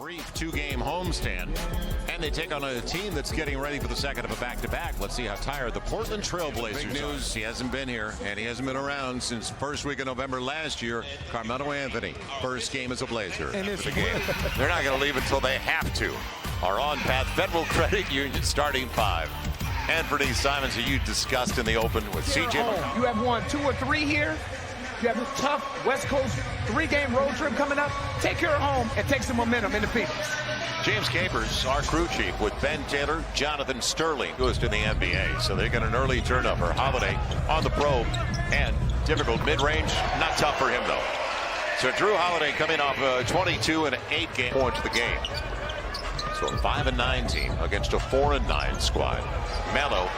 brief two-game homestand, and they take on a team that's getting ready for the second of a back-to-back. Let's see how tired the Portland Trailblazers Big news, he hasn't been here, and he hasn't been around since first week of November last year. Carmelo Anthony, first game as a Blazer. And for the game. They're not going to leave until they have to. Our on-path Federal Credit Union starting five. Anthony Simons, who you discussed in the open with CJ. You have won 2 or 3 here. You have a tough West Coast 3-game road trip coming up. Take care of home and take some momentum into Phoenix. James Capers, our crew chief, with Ben Taylor, Jonathan Sterling, who is to the NBA. So they get an early turnover. Holiday on the probe, and difficult mid-range. Not tough for him, though. So Drew Holiday coming off a 22 and 8 game point to the game. So a 5-9 team against a 4-9 squad. Melo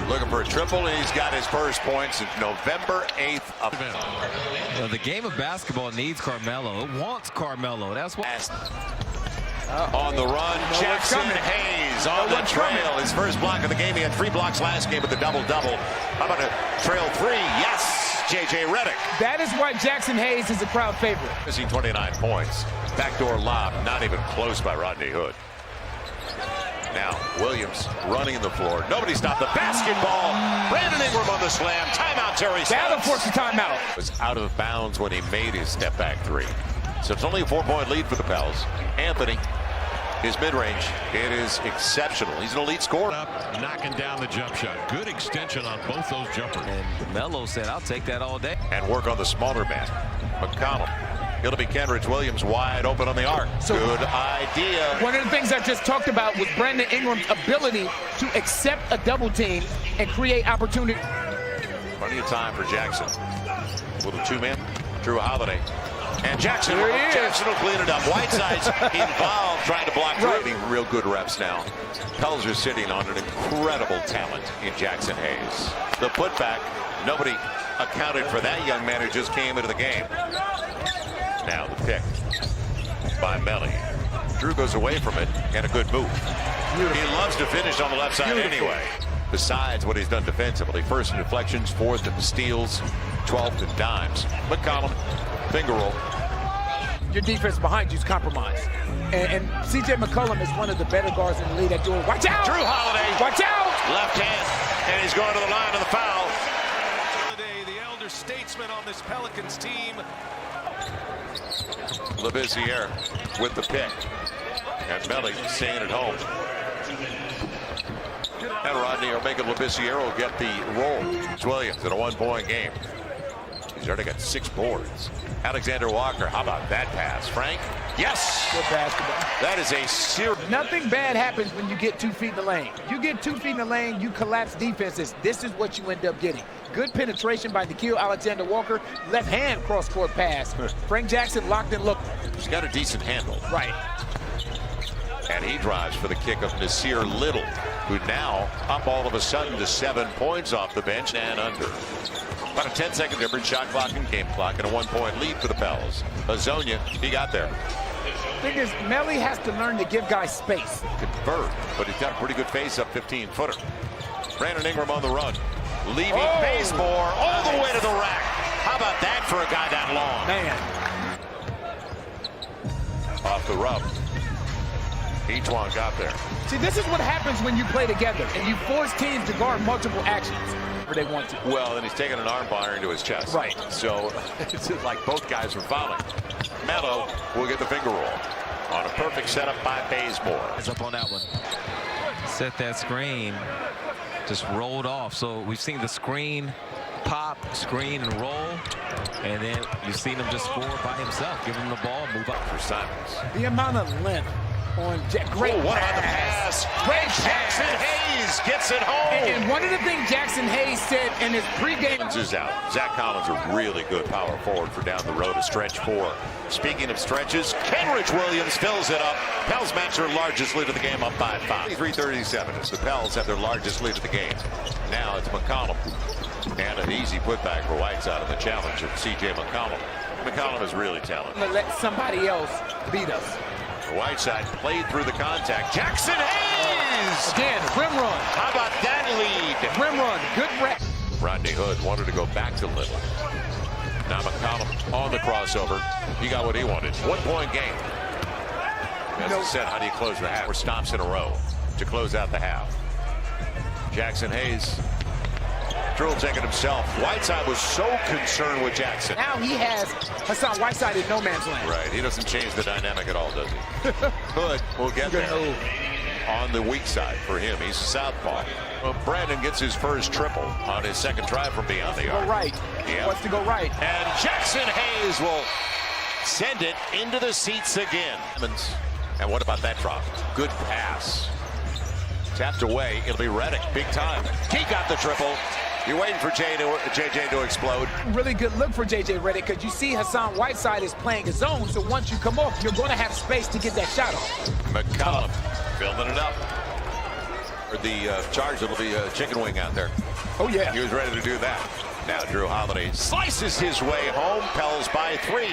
looking for a triple, and he's got his first point since November 8th. The game of basketball needs Carmelo. It wants Carmelo. That's what. On the run, Jackson Hayes on the trail. His first block of the game. He had 3 blocks last game with the double-double. How about a trail 3? Yes, J.J. Redick. That is why Jackson Hayes is a crowd favorite. Missing 29 points. Backdoor lob, not even close by Rodney Hood. Now, Williams running the floor. Nobody stopped the basketball. Brandon Ingram on the slam. Timeout, Terry Stotts. That'll force a timeout. Was out of bounds when he made his step-back 3. So it's only a 4-point lead for the Pels. Anthony, his mid-range, it is exceptional. He's an elite scorer. Knocking down the jump shot. Good extension on both those jumpers. And Melo said, I'll take that all day. And work on the smaller man. McCollum. It'll be Kenrich Williams wide open on the arc. So, good idea. One of the things I just talked about was Brandon Ingram's ability to accept a double team and create opportunity. Plenty of time for Jackson. A little 2-man. Drew Holiday. And Jackson will clean it up. Whiteside's involved trying to block through. Real good reps now. Pels are sitting on an incredible talent in Jackson Hayes. The putback, nobody accounted for that young man who just came into the game. Now the pick by Melly. Drew goes away from it, and a good move. Beautiful. He loves to finish on the left side anyway. Besides what he's done defensively, first in deflections, 4th in steals, 12th in dimes. McCollum, finger roll. Your defense behind you is compromised. And C.J. McCollum is one of the better guards in the league at doing. Watch out! Drew Holiday. Watch out! Left hand, and he's going to the line of the foul. Holiday, the elder statesman on this Pelicans team. Labissiere with the pick. And Melly staying at home. And Rodney are making Labissiere will get the roll. It's Williams in a 1-point game. He's already got 6 boards. Alexander Walker, how about that pass? Frank? Yes! Good basketball. That is a serious. Nothing bad happens when you get 2 feet in the lane. You get 2 feet in the lane, you collapse defenses. This is what you end up getting. Good penetration by Nickeil Alexander-Walker. Left hand cross-court pass. Frank Jackson locked and looked. He's got a decent handle. Right. And he drives for the kick of Nasir Little, who now up all of a sudden to 7 points off the bench and under. About a 10-second difference, shot clock and game clock, and a 1-point lead for the Pels. Azonia, he got there. The thing is, Melly has to learn to give guys space. Convert, but he's got a pretty good face-up 15-footer. Brandon Ingram on the run. Leaving Bazemore all the way to the rack. How about that for a guy that long? Man. Off the rub. Each one got there. See, this is what happens when you play together and you force teams to guard multiple actions where they want to. Well, and he's taking an arm bar into his chest. Right. So it's like both guys are fouling. Melo will get the finger roll on a perfect setup by Bazemore. It's up on that one. Set that screen. Just rolled off. So we've seen the screen pop, screen, and roll. And then you've seen him just score by himself. Give him the ball, move up. For Simons. The amount of length on great what about the pass? Great Jackson Hayes gets it home. And one of the things Jackson Hayes said in his pregame is out. Zach Collins, a really good power forward for down the road, a stretch 4. Speaking of stretches, Kenrich Williams fills it up. Pels match their largest lead of the game up by 5. 3:37 as the Pels have their largest lead of the game. Now it's McCollum. And an easy putback for Whiteside on the challenge of C.J. McCollum. McCollum is really talented. Let somebody else beat us. Whiteside played through the contact. Jackson Hayes! Again, rim run. How about that lead? Rim run, good rep. Rodney Hood wanted to go back to Little. Now McCollum on the crossover. He got what he wanted. 1-point game. As I said, how do you close the half? Or stops in a row to close out the half. Jackson Hayes. Drew take it himself. Whiteside was so concerned with Jackson. Now he has Hassan Whiteside in no man's land. Right, he doesn't change the dynamic at all, does he? Hood will get there on the weak side for him. He's a southpaw. Well, Brandon gets his first triple on his second try from beyond the arc. Go right. Yep. Wants to go right. And Jackson Hayes will send it into the seats again. And what about that drop? Good pass. Tapped away. It'll be Reddick. Big time. He got the triple. You're waiting for JJ to explode. Really good look for JJ Reddick because you see Hassan Whiteside is playing his own. So once you come off, you're going to have space to get that shot off. McCollum filling it up. For the Chargers, it'll be a chicken wing out there. Oh, yeah. He was ready to do that. Now Drew Holiday slices his way home. Pels by 3.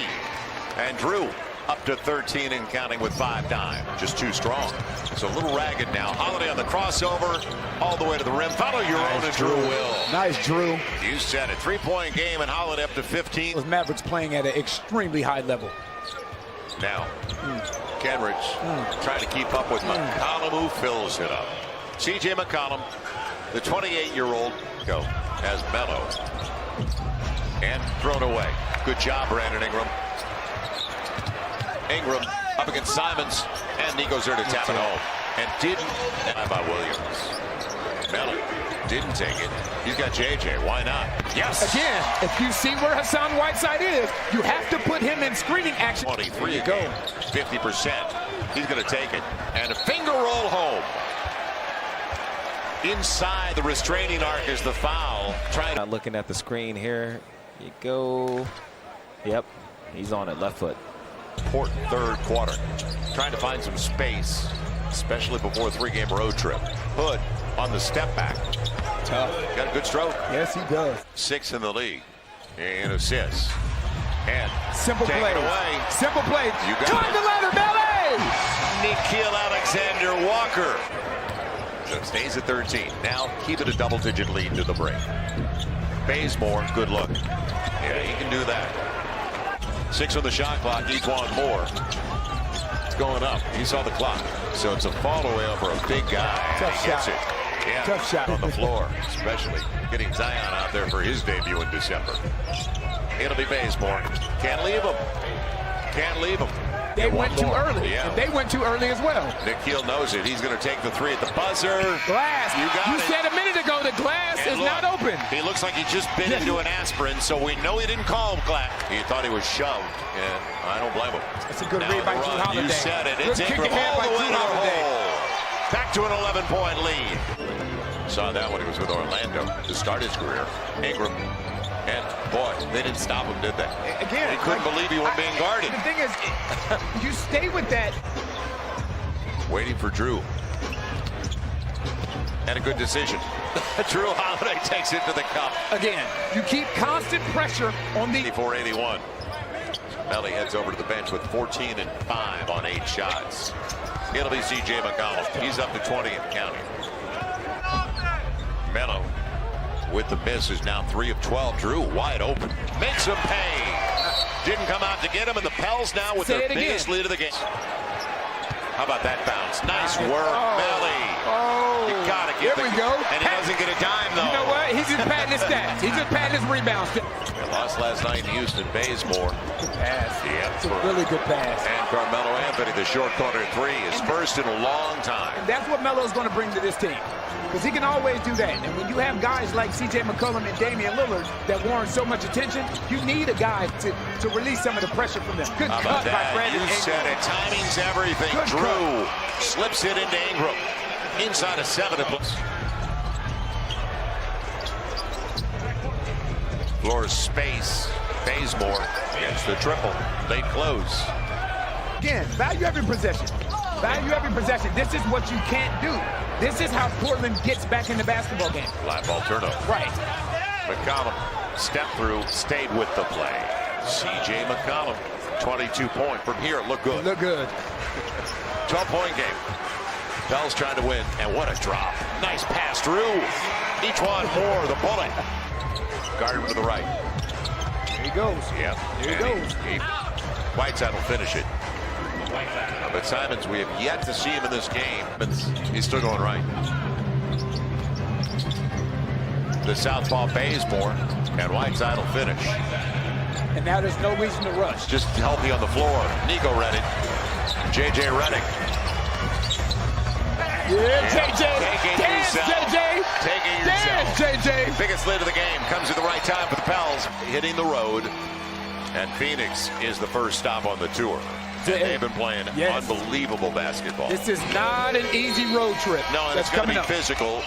And Drew up to 13 and counting with 5 dimes. Just too strong. So a little ragged now. Holiday on the crossover all the way to the rim. Follow your own and Drew will. Nice, Drew. You said it. 3-point game and Holiday up to 15. With Mavericks playing at an extremely high level. Now, Kenrich trying to keep up with McCollum, who fills it up. C.J. McCollum, the 28-year-old, go as Melo. And thrown away. Good job, Brandon Ingram. Ingram up against Simons, and he goes there to tap it home. And didn't by Williams. Melo didn't take it. He's got JJ. Why not? Yes. Again, if you see where Hassan Whiteside is, you have to put him in screening action. 23 a game, 50%. He's going to take it. And a finger roll home. Inside the restraining arc is the foul. Trying to Looking at the screen here. You go. Yep. He's on it. Left foot. important third quarter. Trying to find some space, especially before a 3-game road trip. Hood on the step back. Tough. Got a good stroke. Yes, he does. 6 in the league in assists. And simple take play. It away. Simple play. You got Climb the ladder, Belly! Nikhil Alexander-Walker. So stays at 13. Now keep it a double-digit lead to the break. Bazemore, good look. Yeah, he can do that. 6 on the shot clock. Needs one more. It's going up. He saw the clock. So it's a fall away over a big guy. Tough He gets shot. it. Yeah, Tough shot. on the floor, especially getting Zion out there for his debut in December. It'll be Bazemore. Can't leave him. Can't leave him. They went too early. Yeah. And they went too early as well. Nikhil knows it. He's going to take the 3 at the buzzer. Glass. You got it. said a minute ago the glass And is look, not open. He looks like he just bit into an aspirin, so we know he didn't call him glass. He thought he was shoved, and I don't blame him. That's a good Now read by the Drew run, Holiday. You said it. It's Good kick Ingram ahead all by the way Drew to the Holiday. hole. Back to an 11-point lead. Saw that when he was with Orlando to start his career. Ingram. And, boy, they didn't stop him, did they? Again, He couldn't believe he wasn't being guarded. The thing is, you stay with that. Waiting for Drew. And a good decision. Drew Holiday takes it to the cup. Again, you keep constant pressure on the... 84-81. Melly heads over to the bench with 14 and 5 on 8 shots. It'll be C.J. McCollum. He's up to 20 and counting. Melo with the miss is now 3 of 12. Drew wide open. Makes him pay. Didn't come out to get him, and the Pels now with their biggest lead of the game. How about that bounce? Nice work, Melly. Oh, You gotta give there we go. And he doesn't get a dime, though. You know what? He's just patting his stats. He's just patting his rebounds. They lost last night in Houston. Bazemore. Good pass. Yep. It's a really good pass. And Carmelo Anthony, the short corner 3, is first in a long time. And that's what Melo's going to bring to this team. Because he can always do that. And when you have guys like C.J. McCollum and Damian Lillard that warrant so much attention, you need a guy to release some of the pressure from them. Good How cut about by that? Brandon You Ingram. said it. Timing's everything. Good Drew slips it into Ingram. Inside of 7. Floor space. Bazemore gets the triple. Late close. Again, value every possession. Value every possession. This is what you can't do. This is how Portland gets back in the basketball game. Live ball turnover. Right. McCollum step through, stayed with the play. C.J. McCollum, 22-point. From here, look good. Look good. 12-point game. Pels trying to win, and what a drop. Nice pass, Drew. Each one more, the bullet. Guard him to the right. There he goes. Yep. There he goes. Whiteside will finish it. But Simons, we have yet to see him in this game. He's still going right. The southpaw Bazemore, and Whiteside will finish. And now there's no reason to rush. Just healthy on the floor. Nico Reddick. J.J. Reddick. Yeah, J.J. Dance, J.J. Taking Dance, yourself. J.J. Biggest lead of the game comes at the right time for the Pels. Hitting the road. And Phoenix is the first stop on the tour. And they've been playing unbelievable basketball. This is not an easy road trip. No, and it's going to be physical.